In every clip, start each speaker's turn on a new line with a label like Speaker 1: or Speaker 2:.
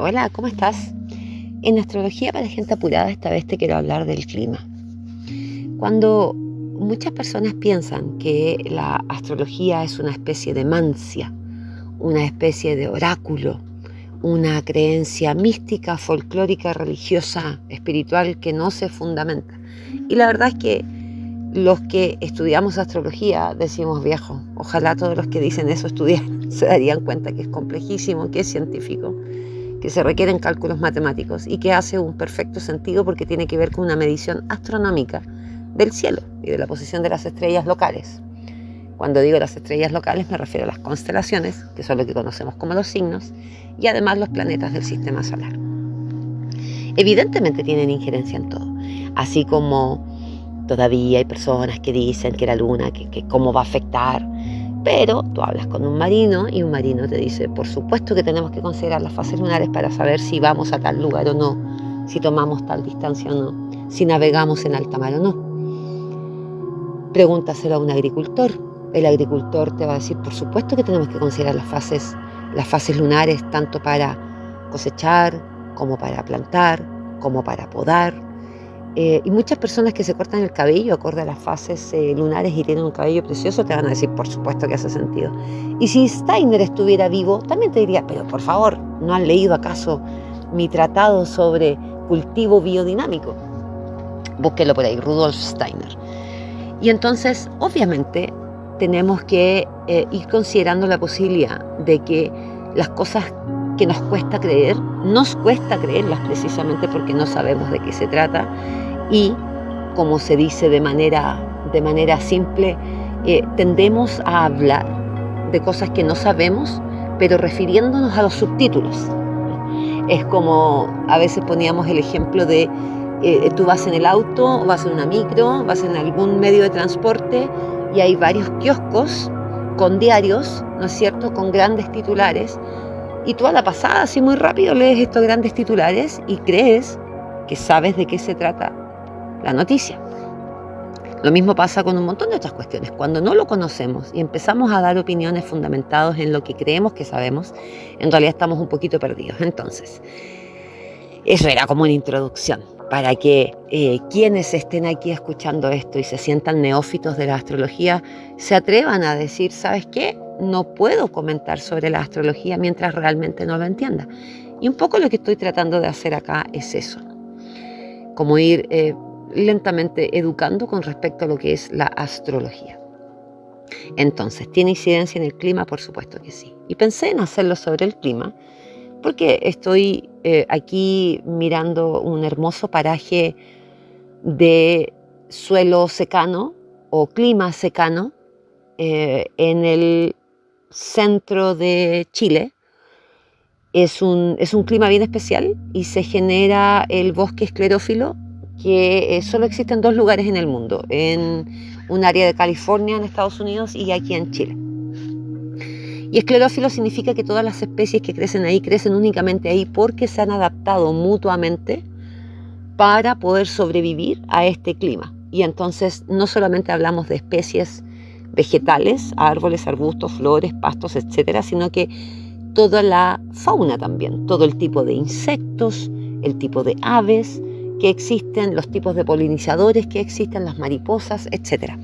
Speaker 1: Hola, ¿cómo estás? En Astrología para Gente Apurada esta vez te quiero hablar del clima. Cuando muchas personas piensan que la astrología es una especie de mancia, una especie de oráculo, una creencia mística, folclórica, religiosa, espiritual que no se fundamenta. Y la verdad es que los que estudiamos astrología decimos viejo, ojalá todos los que dicen eso estudiaran, se darían cuenta que es complejísimo, que es científico, que se requieren cálculos matemáticos y que hace un perfecto sentido porque tiene que ver con una medición astronómica del cielo y de la posición de las estrellas locales. Cuando digo las estrellas locales me refiero a las constelaciones, que son lo que conocemos como los signos, y además los planetas del sistema solar. Evidentemente tienen injerencia en todo, así como todavía hay personas que dicen que la luna, que cómo va a afectar. Pero tú hablas con un marino y un marino te dice, por supuesto que tenemos que considerar las fases lunares para saber si vamos a tal lugar o no, si tomamos tal distancia o no, si navegamos en alta mar o no. Pregúntaselo a un agricultor. El agricultor te va a decir, por supuesto que tenemos que considerar las fases lunares, tanto para cosechar, como para plantar, como para podar. Y muchas personas que se cortan el cabello acorde a las fases lunares y tienen un cabello precioso te van a decir, por supuesto que hace sentido. Y si Steiner estuviera vivo, también te diría, pero por favor, ¿no han leído acaso mi tratado sobre cultivo biodinámico? Búsquelo por ahí, Rudolf Steiner. Y entonces, obviamente, tenemos que ir considerando la posibilidad de que las cosas que nos cuesta creerlas precisamente porque no sabemos de qué se trata y, como se dice de manera simple, tendemos a hablar de cosas que no sabemos, pero refiriéndonos a los subtítulos. Es como a veces poníamos el ejemplo de tú vas en el auto, vas en una micro, vas en algún medio de transporte y hay varios kioscos con diarios, ¿no es cierto?, con grandes titulares. Y tú a la pasada, así muy rápido, lees estos grandes titulares y crees que sabes de qué se trata la noticia. Lo mismo pasa con un montón de otras cuestiones. Cuando no lo conocemos y empezamos a dar opiniones fundamentadas en lo que creemos que sabemos, en realidad estamos un poquito perdidos. Entonces, eso era como una introducción para que quienes estén aquí escuchando esto y se sientan neófitos de la astrología se atrevan a decir, ¿sabes qué? No puedo comentar sobre la astrología mientras realmente no lo entienda. Y un poco lo que estoy tratando de hacer acá es eso, como ir lentamente educando con respecto a lo que es la astrología. Entonces, ¿tiene incidencia en el clima? Por supuesto que sí. Y pensé en hacerlo sobre el clima porque estoy aquí mirando un hermoso paraje de suelo secano o clima secano en el centro de Chile. Es un clima bien especial y se genera el bosque esclerófilo que solo existe en 2 lugares en el mundo, en un área de California en Estados Unidos y aquí en Chile. Y esclerófilo significa que todas las especies que crecen ahí crecen únicamente ahí porque se han adaptado mutuamente para poder sobrevivir a este clima. Y entonces no solamente hablamos de especies vegetales, árboles, arbustos, flores, pastos, etcétera, sino que toda la fauna también, todo el tipo de insectos, el tipo de aves que existen, los tipos de polinizadores que existen, las mariposas, etcétera.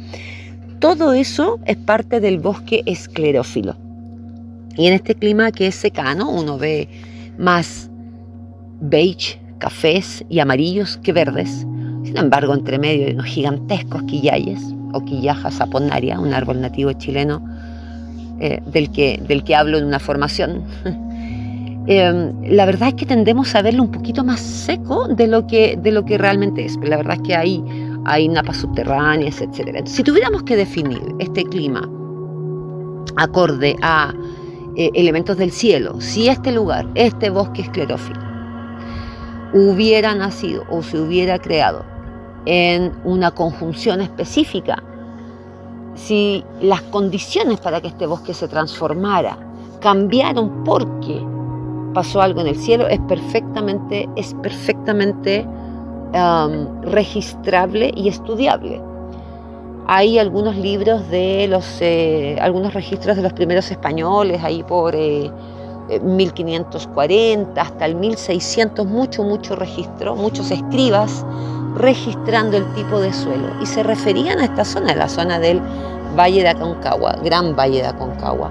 Speaker 1: Todo eso es parte del bosque esclerófilo. Y en este clima que es secano, uno ve más beige, cafés y amarillos que verdes. Sin embargo, entre medio hay unos gigantescos quillayes o quillaja saponaria, un árbol nativo chileno del que hablo en una formación. La verdad es que tendemos a verlo un poquito más seco de lo que realmente es. Pero la verdad es que hay napas subterráneas, etc. Entonces, si tuviéramos que definir este clima acorde a elementos del cielo, si este lugar, este bosque esclerófilo, hubiera nacido o se hubiera creado en una conjunción específica, si las condiciones para que este bosque se transformara cambiaron porque pasó algo en el cielo, es perfectamente registrable y estudiable. Hay algunos libros de algunos registros de los primeros españoles ahí por 1540 hasta el 1600, mucho registro, muchos escribas registrando el tipo de suelo. Y se referían a esta zona, la zona del Valle de Aconcagua, Gran Valle de Aconcagua,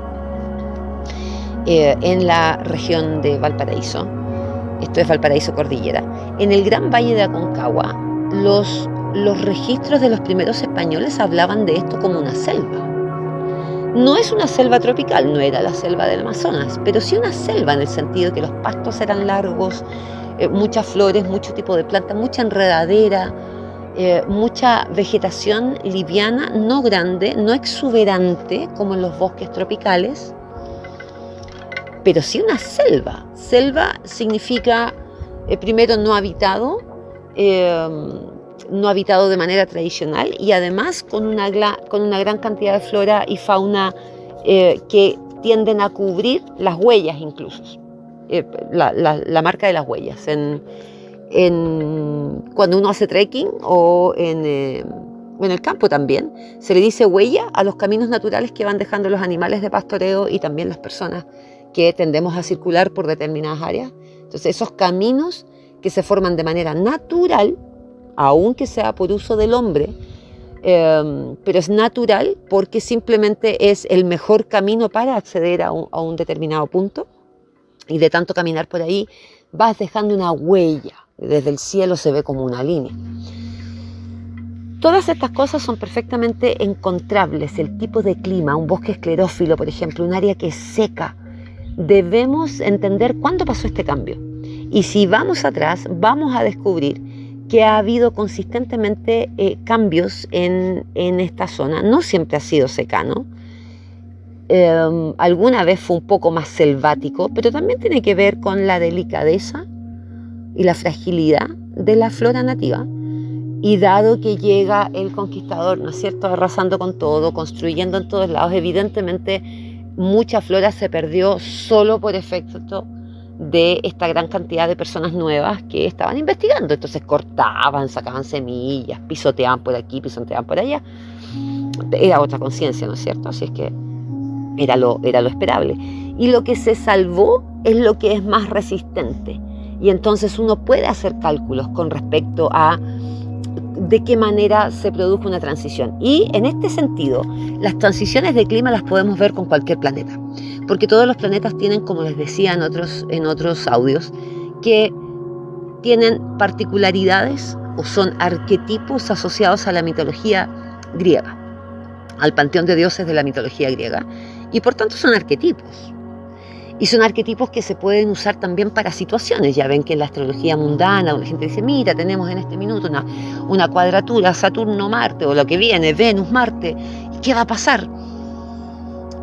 Speaker 1: en la región de Valparaíso. Esto es Valparaíso Cordillera. En el Gran Valle de Aconcagua, los registros de los primeros españoles hablaban de esto como una selva. No es una selva tropical, no era la selva del Amazonas, pero sí una selva en el sentido de que los pastos eran largos, muchas flores, mucho tipo de plantas, mucha enredadera, mucha vegetación liviana, no grande, no exuberante como en los bosques tropicales, pero sí una selva. Selva significa, primero, no habitado de manera tradicional y además con una gran cantidad de flora y fauna que tienden a cubrir las huellas incluso, la marca de las huellas. Cuando uno hace trekking o en el campo también, se le dice huella a los caminos naturales que van dejando los animales de pastoreo y también las personas que tendemos a circular por determinadas áreas. Entonces esos caminos que se forman de manera natural, aunque sea por uso del hombre, pero es natural porque simplemente es el mejor camino para acceder a un determinado punto, y de tanto caminar por ahí vas dejando una huella, desde el cielo se ve como una línea. Todas estas cosas son perfectamente encontrables. El tipo de clima, un bosque esclerófilo, por ejemplo, un área que es seca, debemos entender cuándo pasó este cambio. Y si vamos atrás, vamos a descubrir que ha habido consistentemente cambios en esta zona. No siempre ha sido secano. Alguna vez fue un poco más selvático, pero también tiene que ver con la delicadeza y la fragilidad de la flora nativa. Y dado que llega el conquistador, ¿no es cierto?, arrasando con todo, construyendo en todos lados, evidentemente mucha flora se perdió solo por efecto de esta gran cantidad de personas nuevas que estaban investigando. Entonces cortaban, sacaban semillas, pisoteaban por aquí, pisoteaban por allá. Era otra conciencia, ¿no es cierto? Así es que era lo esperable. Y lo que se salvó es lo que es más resistente. Y entonces uno puede hacer cálculos con respecto a de qué manera se produjo una transición. Y en este sentido, las transiciones de clima las podemos ver con cualquier planeta, porque todos los planetas tienen, como les decía en otros audios, que tienen particularidades o son arquetipos asociados a la mitología griega, al panteón de dioses de la mitología griega, y por tanto son arquetipos. Y son arquetipos que se pueden usar también para situaciones. Ya ven que en la astrología mundana la gente dice, mira, tenemos en este minuto una cuadratura Saturno-Marte, o lo que viene, Venus-Marte. ¿Y qué va a pasar?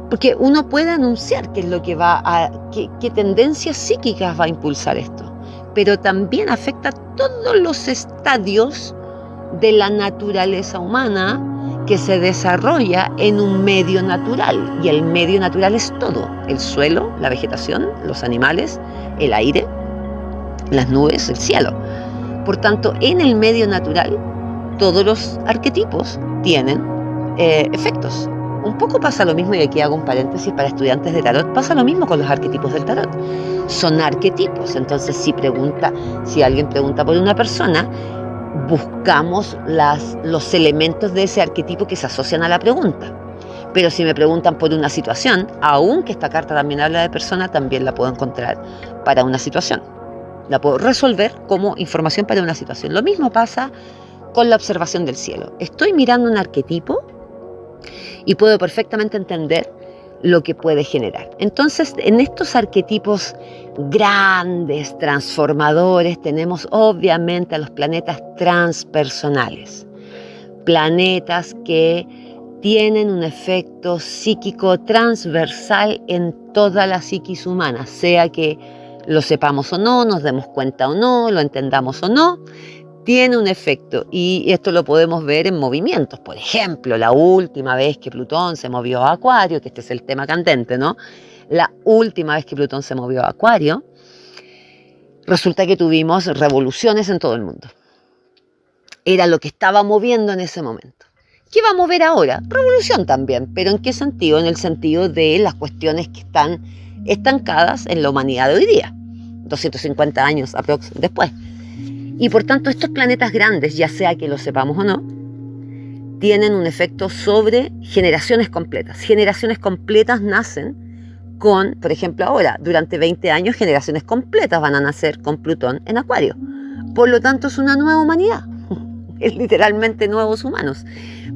Speaker 1: Porque uno puede anunciar qué es lo que qué tendencias psíquicas va a impulsar esto. Pero también afecta todos los estadios de la naturaleza humana que se desarrolla en un medio natural, y el medio natural es todo: el suelo, la vegetación, los animales, el aire, las nubes, el cielo. Por tanto, en el medio natural todos los arquetipos tienen efectos. Un poco pasa lo mismo, y aquí hago un paréntesis para estudiantes de tarot, pasa lo mismo con los arquetipos del tarot. Son arquetipos. Entonces si alguien pregunta por una persona, buscamos los elementos de ese arquetipo que se asocian a la pregunta. Pero si me preguntan por una situación, aunque esta carta también habla de persona, también la puedo encontrar para una situación. La puedo resolver como información para una situación. Lo mismo pasa con la observación del cielo. Estoy mirando un arquetipo y puedo perfectamente entender lo que puede generar. Entonces, en estos arquetipos grandes, transformadores, tenemos obviamente a los planetas transpersonales, planetas que tienen un efecto psíquico transversal en toda la psiquis humana, sea que lo sepamos o no, nos demos cuenta o no, lo entendamos o no, tiene un efecto, y esto lo podemos ver en movimientos. Por ejemplo, la última vez que Plutón se movió a Acuario, que este es el tema candente, ¿no? La última vez que Plutón se movió a Acuario, resulta que tuvimos revoluciones en todo el mundo. Era lo que estaba moviendo en ese momento. ¿Qué va a mover ahora? Revolución también, pero ¿en qué sentido? En el sentido de las cuestiones que están estancadas en la humanidad de hoy día, 250 años después. Y por tanto, estos planetas grandes, ya sea que lo sepamos o no, tienen un efecto sobre generaciones completas. Generaciones completas nacen con, por ejemplo, ahora, durante 20 años, generaciones completas van a nacer con Plutón en Acuario. Por lo tanto, es una nueva humanidad. Es literalmente nuevos humanos.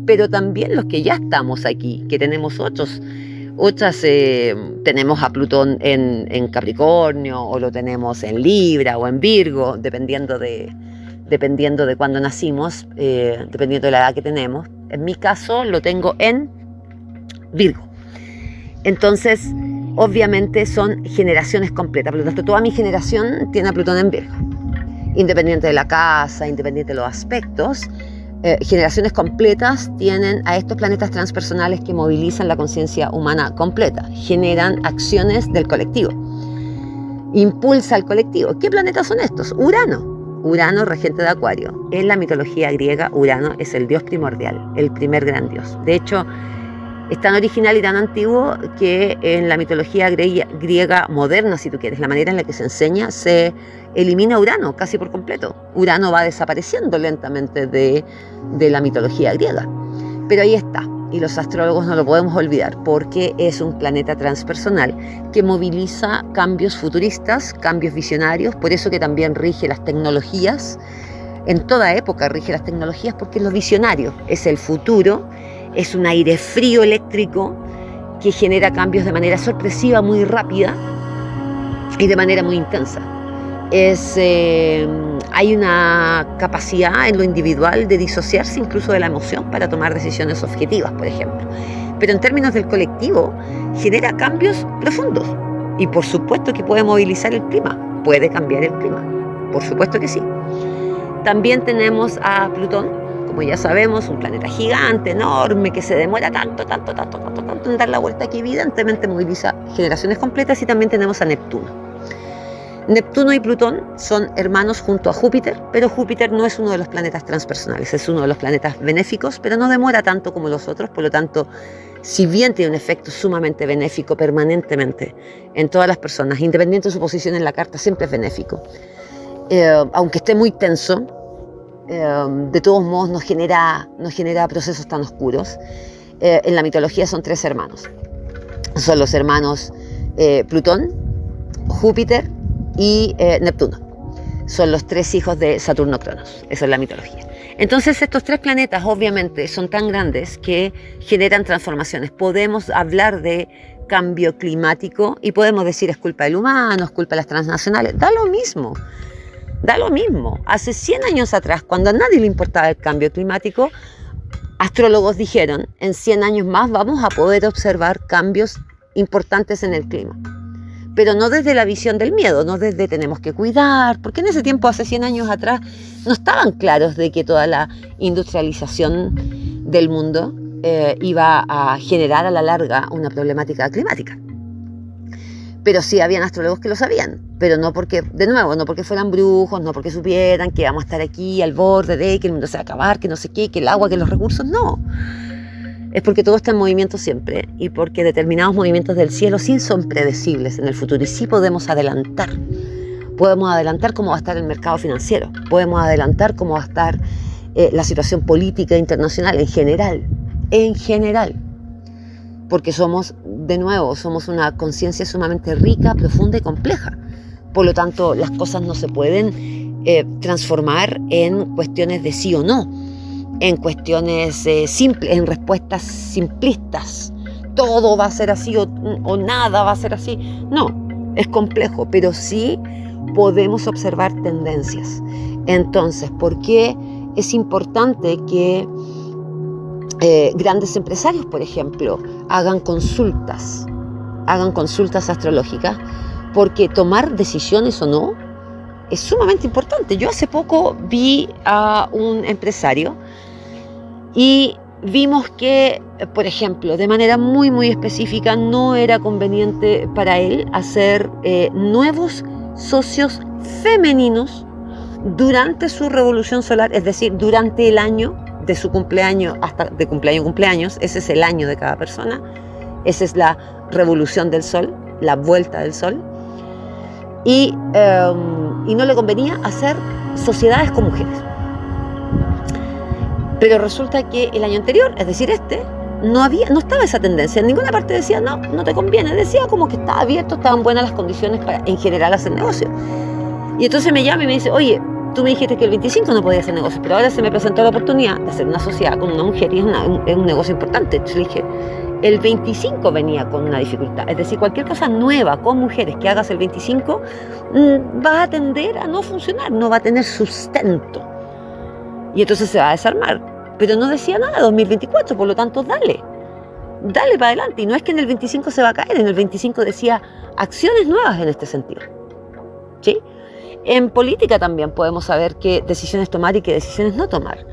Speaker 1: Pero también los que ya estamos aquí, que tenemos tenemos a Plutón en Capricornio, o lo tenemos en Libra o en Virgo, dependiendo de cuándo nacimos, dependiendo de la edad que tenemos. En mi caso lo tengo en Virgo. Entonces, obviamente son generaciones completas. Por lo tanto, toda mi generación tiene a Plutón en Virgo. Independiente de la casa, independiente de los aspectos, generaciones completas tienen a estos planetas transpersonales que movilizan la conciencia humana completa, generan acciones del colectivo, impulsa al colectivo. ¿Qué planetas son estos? Urano, regente de Acuario. En la mitología griega, Urano es el dios primordial, el primer gran dios. De hecho, es tan original y tan antiguo que en la mitología griega moderna, si tú quieres, la manera en la que se enseña, se elimina Urano casi por completo. Urano va desapareciendo lentamente de la mitología griega. Pero ahí está, y los astrólogos no lo podemos olvidar, porque es un planeta transpersonal que moviliza cambios futuristas, cambios visionarios, por eso que también rige las tecnologías. En toda época rige las tecnologías porque es lo visionario, es el futuro. Es un aire frío eléctrico que genera cambios de manera sorpresiva, muy rápida y de manera muy intensa. Hay una capacidad en lo individual de disociarse incluso de la emoción para tomar decisiones objetivas, por ejemplo. Pero en términos del colectivo, genera cambios profundos. Y por supuesto que puede movilizar el clima, puede cambiar el clima. Por supuesto que sí. También tenemos a Plutón, como ya sabemos, un planeta gigante, enorme, que se demora tanto en dar la vuelta, que evidentemente moviliza generaciones completas. Y también tenemos a Neptuno. Neptuno y Plutón son hermanos junto a Júpiter, pero Júpiter no es uno de los planetas transpersonales, es uno de los planetas benéficos, pero no demora tanto como los otros. Por lo tanto, si bien tiene un efecto sumamente benéfico permanentemente en todas las personas, independiente de su posición en la carta, siempre es benéfico. Aunque esté muy tenso, de todos modos no genera procesos tan oscuros. En la mitología son 3 hermanos. Son los hermanos Plutón, Júpiter y Neptuno. Son los 3 hijos de Saturno-Cronos. Esa es la mitología. Entonces, estos 3 planetas obviamente son tan grandes que generan transformaciones. Podemos hablar de cambio climático y podemos decir es culpa del humano, es culpa de las transnacionales. Da lo mismo. Hace 100 años atrás, cuando a nadie le importaba el cambio climático, astrólogos dijeron, en 100 años más vamos a poder observar cambios importantes en el clima. Pero no desde la visión del miedo, no desde tenemos que cuidar, porque en ese tiempo, hace 100 años atrás, no estaban claros de que toda la industrialización del mundo iba a generar a la larga una problemática climática. Pero sí habían astrólogos que lo sabían, pero no porque, de nuevo, no porque fueran brujos, no porque supieran que vamos a estar aquí al borde de que el mundo se va a acabar, que no sé qué, que el agua, que los recursos, no. Es porque todo está en movimiento siempre y porque determinados movimientos del cielo sí son predecibles en el futuro y sí podemos adelantar. Podemos adelantar cómo va a estar el mercado financiero, podemos adelantar cómo va a estar la situación política internacional en general. Porque somos una conciencia sumamente rica, profunda y compleja. Por lo tanto, las cosas no se pueden transformar en cuestiones de sí o no, en cuestiones simples, en respuestas simplistas. Todo va a ser así o nada va a ser así. No, es complejo, pero sí podemos observar tendencias. Entonces, ¿por qué es importante que grandes empresarios, por ejemplo, hagan consultas astrológicas? Porque tomar decisiones o no es sumamente importante. Yo hace poco vi a un empresario y vimos que, por ejemplo, de manera muy, muy específica, no era conveniente para él hacer nuevos socios femeninos durante su revolución solar, es decir, durante el año de su cumpleaños, hasta de cumpleaños, ese es el año de cada persona, esa es la revolución del sol, la vuelta del Sol, y no le convenía hacer sociedades con mujeres. Pero resulta que el año anterior, es decir, no estaba esa tendencia. En ninguna parte decía, no te conviene. Decía como que estaba abierto, estaban buenas las condiciones para en general hacer negocio. Y entonces me llama y me dice, oye, tú me dijiste que el 25 no podía hacer negocios, pero ahora se me presentó la oportunidad de hacer una sociedad con una mujer y es un negocio importante. Entonces le dije, el 25 venía con una dificultad. Es decir, cualquier cosa nueva con mujeres que hagas el 25 va a tender a no funcionar, no va a tener sustento. Y entonces se va a desarmar. Pero no decía nada, 2024, por lo tanto, dale para adelante. Y no es que en el 25 se va a caer, en el 25 decía acciones nuevas en este sentido. ¿Sí? En política también podemos saber qué decisiones tomar y qué decisiones no tomar.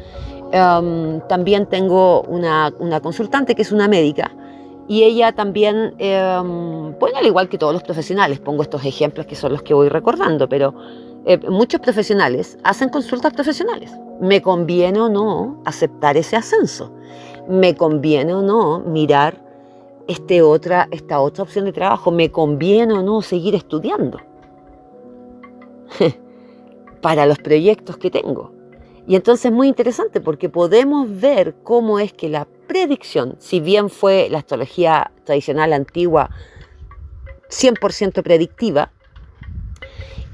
Speaker 1: También tengo una consultante que es una médica y ella también, bueno, al igual que todos los profesionales, pongo estos ejemplos que son los que voy recordando, pero muchos profesionales hacen consultas profesionales. ¿Me conviene o no aceptar ese ascenso? ¿Me conviene o no mirar esta otra opción de trabajo? ¿Me conviene o no seguir estudiando para los proyectos que tengo? Y entonces es muy interesante porque podemos ver cómo es que la predicción, si bien fue la astrología tradicional antigua 100% predictiva,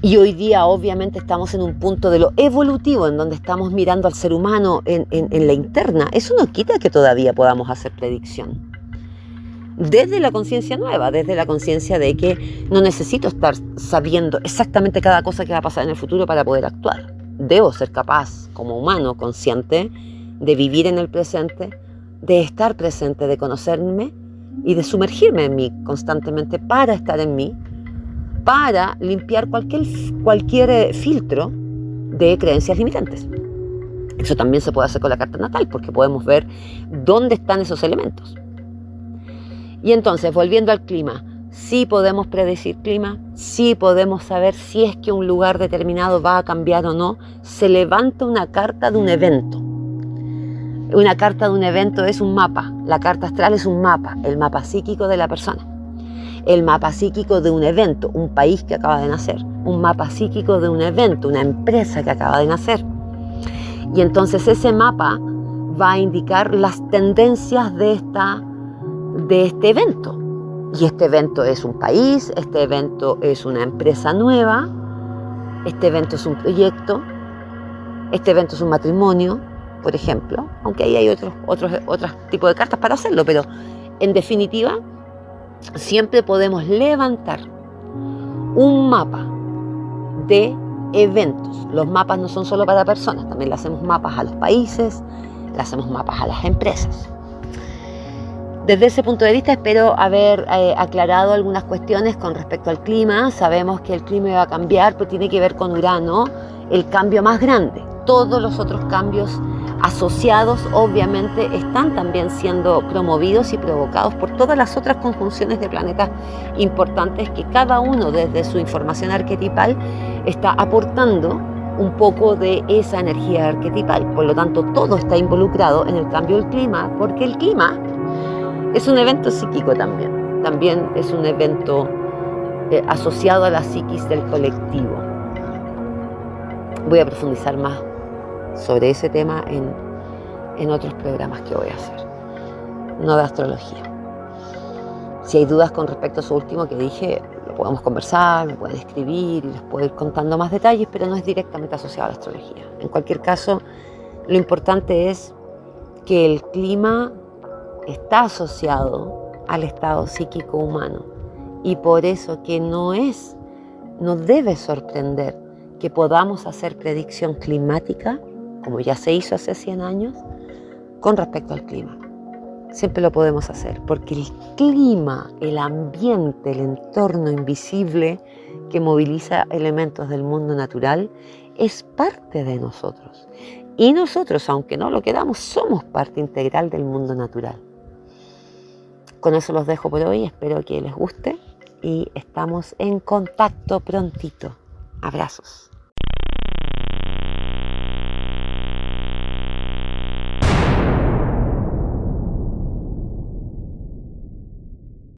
Speaker 1: y hoy día obviamente estamos en un punto de lo evolutivo en donde estamos mirando al ser humano en la interna, eso no quita que todavía podamos hacer predicción. Desde la conciencia nueva, desde la conciencia de que no necesito estar sabiendo exactamente cada cosa que va a pasar en el futuro para poder actuar. Debo ser capaz, como humano consciente, de vivir en el presente, de estar presente, de conocerme y de sumergirme en mí constantemente para estar en mí, para limpiar cualquier filtro de creencias limitantes. Eso también se puede hacer con la carta natal porque podemos ver dónde están esos elementos. Y entonces, volviendo al clima, sí podemos predecir clima, sí podemos saber si es que un lugar determinado va a cambiar o no. Se levanta una carta de un evento. Una carta de un evento es un mapa. La carta astral es un mapa, el mapa psíquico de la persona. El mapa psíquico de un evento, un país que acaba de nacer. Un mapa psíquico de un evento, una empresa que acaba de nacer. Y entonces ese mapa va a indicar las tendencias de este evento. Y este evento es un país, este evento es una empresa nueva, este evento es un proyecto, este evento es un matrimonio, por ejemplo, aunque ahí hay otros tipos de cartas para hacerlo, pero en definitiva siempre podemos levantar un mapa de eventos. Los mapas no son solo para personas, también le hacemos mapas a los países, le hacemos mapas a las empresas. Desde ese punto de vista espero haber aclarado algunas cuestiones con respecto al clima. Sabemos que el clima va a cambiar, pero tiene que ver con Urano, el cambio más grande. Todos los otros cambios asociados obviamente están también siendo promovidos y provocados por todas las otras conjunciones de planetas importantes que cada uno desde su información arquetipal está aportando un poco de esa energía arquetipal. Por lo tanto, todo está involucrado en el cambio del clima, porque el clima es un evento psíquico también es un evento asociado a la psiquis del colectivo. Voy a profundizar más sobre ese tema en otros programas que voy a hacer, no de astrología. Si hay dudas con respecto a eso último que dije, lo podemos conversar, me pueden escribir y les puedo ir contando más detalles, pero no es directamente asociado a la astrología. En cualquier caso, lo importante es que el clima está asociado al estado psíquico humano y por eso que no debe sorprender que podamos hacer predicción climática, como ya se hizo hace 100 años, con respecto al clima. Siempre lo podemos hacer, porque el clima, el ambiente, el entorno invisible que moviliza elementos del mundo natural, es parte de nosotros. Y nosotros, aunque no lo queramos, somos parte integral del mundo natural. Con eso los dejo por hoy, espero que les guste y estamos en contacto prontito. Abrazos.